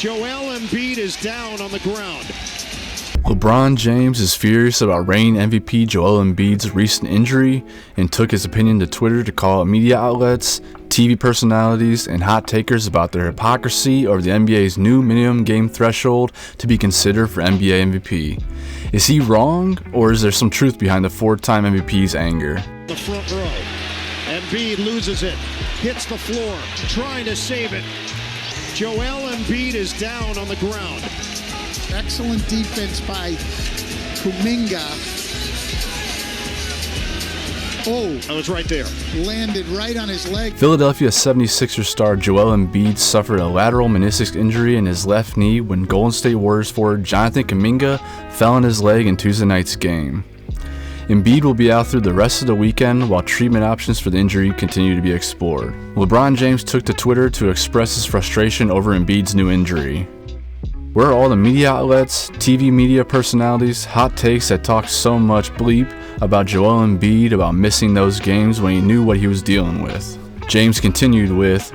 Joel Embiid is down on the ground. LeBron James is furious about reigning MVP Joel Embiid's recent injury and took his opinion to Twitter to call out media outlets, TV personalities, and hot takers about their hypocrisy over the NBA's new minimum game threshold to be considered for NBA MVP. Is he wrong, or is there some truth behind the four-time MVP's anger? The front row. Embiid loses it, hits the floor, trying to save it. Joel Embiid is down on the ground. Excellent defense by Kuminga. Oh, I was right there. Landed right on his leg. Philadelphia 76ers star Joel Embiid suffered a lateral meniscus injury in his left knee when Golden State Warriors forward Jonathan Kuminga fell on his leg in Tuesday night's game. Embiid will be out through the rest of the weekend while treatment options for the injury continue to be explored. LeBron James took to Twitter to express his frustration over Embiid's new injury. Where are all the media outlets, TV media personalities, hot takes that talk so much bleep about Joel Embiid about missing those games when he knew what he was dealing with? James continued with,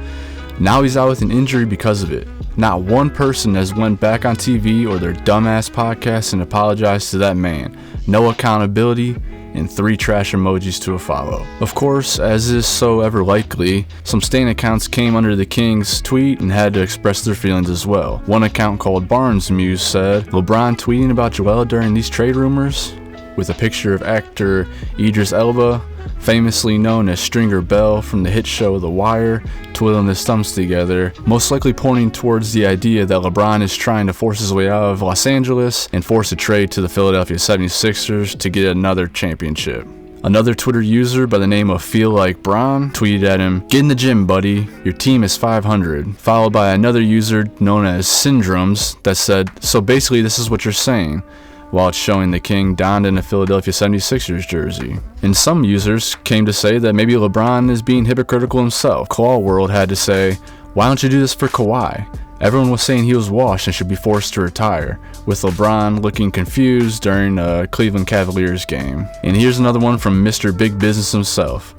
now he's out with an injury because of it. Not one person has went back on TV or their dumbass podcast and apologized to that man. No accountability, and 3 trash emojis to a follow. Of course, as is so ever likely, some stan accounts came under the King's tweet and had to express their feelings as well. One account called Barnes Muse said, LeBron tweeting about Joel during these trade rumors? With a picture of actor Idris Elba, famously known as Stringer Bell from the hit show The Wire, twiddling his thumbs together, most likely pointing towards the idea that LeBron is trying to force his way out of Los Angeles and force a trade to the Philadelphia 76ers to get another championship. Another Twitter user by the name of Feel Like Bron tweeted at him, get in the gym, buddy, your team is 500, followed by another user known as Syndromes that said, so basically this is what you're saying, while it's showing the King donned in a Philadelphia 76ers jersey. And some users came to say that maybe LeBron is being hypocritical himself. Claw World had to say, why don't you do this for Kawhi? Everyone was saying he was washed and should be forced to retire, with LeBron looking confused during a Cleveland Cavaliers game. And here's another one from Mr. Big Business himself.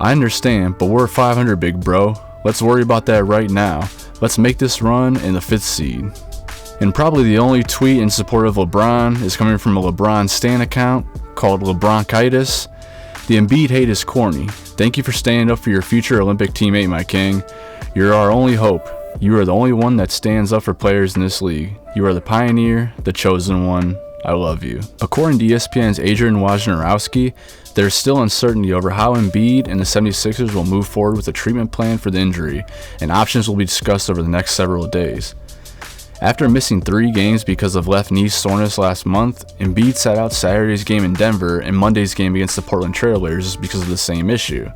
I understand, but we're 500 big bro. Let's worry about that right now. Let's make this run in the 5th seed. And probably the only tweet in support of LeBron is coming from a LeBron stan account called LeBronchitis. The Embiid hate is corny. Thank you for standing up for your future Olympic teammate, my king. You're our only hope. You are the only one that stands up for players in this league. You are the pioneer, the chosen one. I love you. According to ESPN's Adrian Wojnarowski, there is still uncertainty over how Embiid and the 76ers will move forward with a treatment plan for the injury, and options will be discussed over the next several days. After missing 3 games because of left knee soreness last month, Embiid sat out Saturday's game in Denver and Monday's game against the Portland Trail Blazers because of the same issue.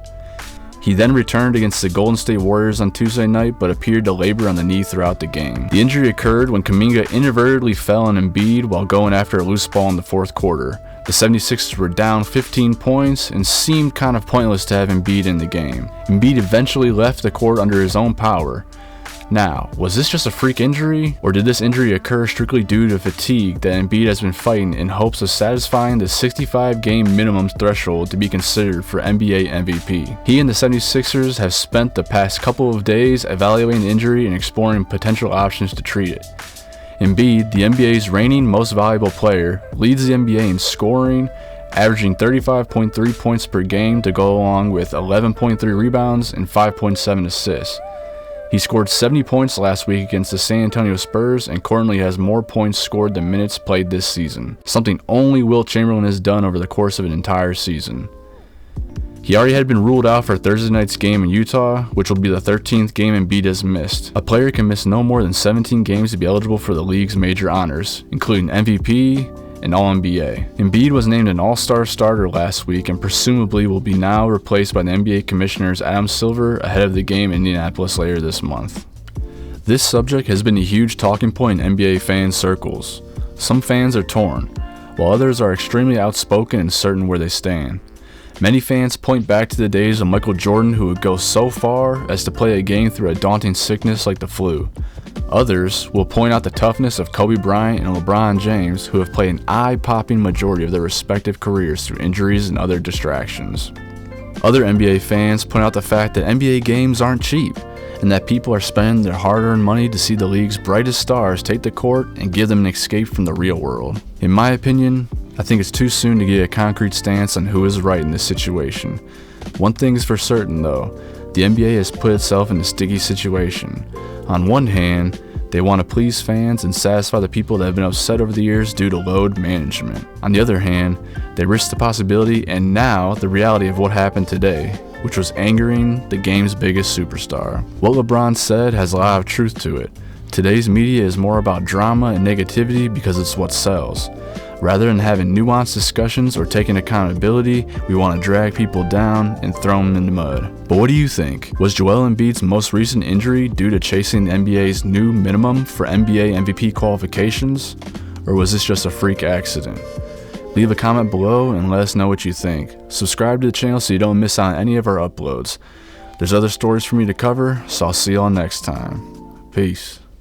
He then returned against the Golden State Warriors on Tuesday night but appeared to labor on the knee throughout the game. The injury occurred when Kuminga inadvertently fell on Embiid while going after a loose ball in the 4th quarter. The 76ers were down 15 points and seemed kind of pointless to have Embiid in the game. Embiid eventually left the court under his own power. Now, was this just a freak injury, or did this injury occur strictly due to fatigue that Embiid has been fighting in hopes of satisfying the 65-game minimum threshold to be considered for NBA MVP? He and the 76ers have spent the past couple of days evaluating the injury and exploring potential options to treat it. Embiid, the NBA's reigning most valuable player, leads the NBA in scoring, averaging 35.3 points per game to go along with 11.3 rebounds and 5.7 assists. He scored 70 points last week against the San Antonio Spurs and currently has more points scored than minutes played this season, something only Wilt Chamberlain has done over the course of an entire season. He already had been ruled out for Thursday night's game in Utah, which will be the 13th game Embiid has missed. A player can miss no more than 17 games to be eligible for the league's major honors, including MVP and All-NBA. Embiid was named an All-Star starter last week and presumably will be now replaced by the NBA Commissioner's Adam Silver ahead of the game in Indianapolis later this month. This subject has been a huge talking point in NBA fan circles. Some fans are torn, while others are extremely outspoken and certain where they stand. Many fans point back to the days of Michael Jordan, who would go so far as to play a game through a daunting sickness like the flu. Others will point out the toughness of Kobe Bryant and LeBron James, who have played an eye-popping majority of their respective careers through injuries and other distractions. Other NBA fans point out the fact that NBA games aren't cheap. and that people are spending their hard-earned money to see the league's brightest stars take the court and give them an escape from the real world. In my opinion, I think it's too soon to get a concrete stance on who is right in this situation. One thing is for certain though, the NBA has put itself in a sticky situation. On one hand, they want to please fans and satisfy the people that have been upset over the years due to load management. On the other hand, they risk the possibility and now the reality of what happened today, which was angering the game's biggest superstar. What LeBron said has a lot of truth to it. Today's media is more about drama and negativity because it's what sells. Rather than having nuanced discussions or taking accountability, we want to drag people down and throw them in the mud. But what do you think? Was Joel Embiid's most recent injury due to chasing the NBA's new minimum for NBA MVP qualifications? Or was this just a freak accident? Leave a comment below and let us know what you think. Subscribe to the channel so you don't miss out on any of our uploads. There's other stories for me to cover, so I'll see y'all next time. Peace.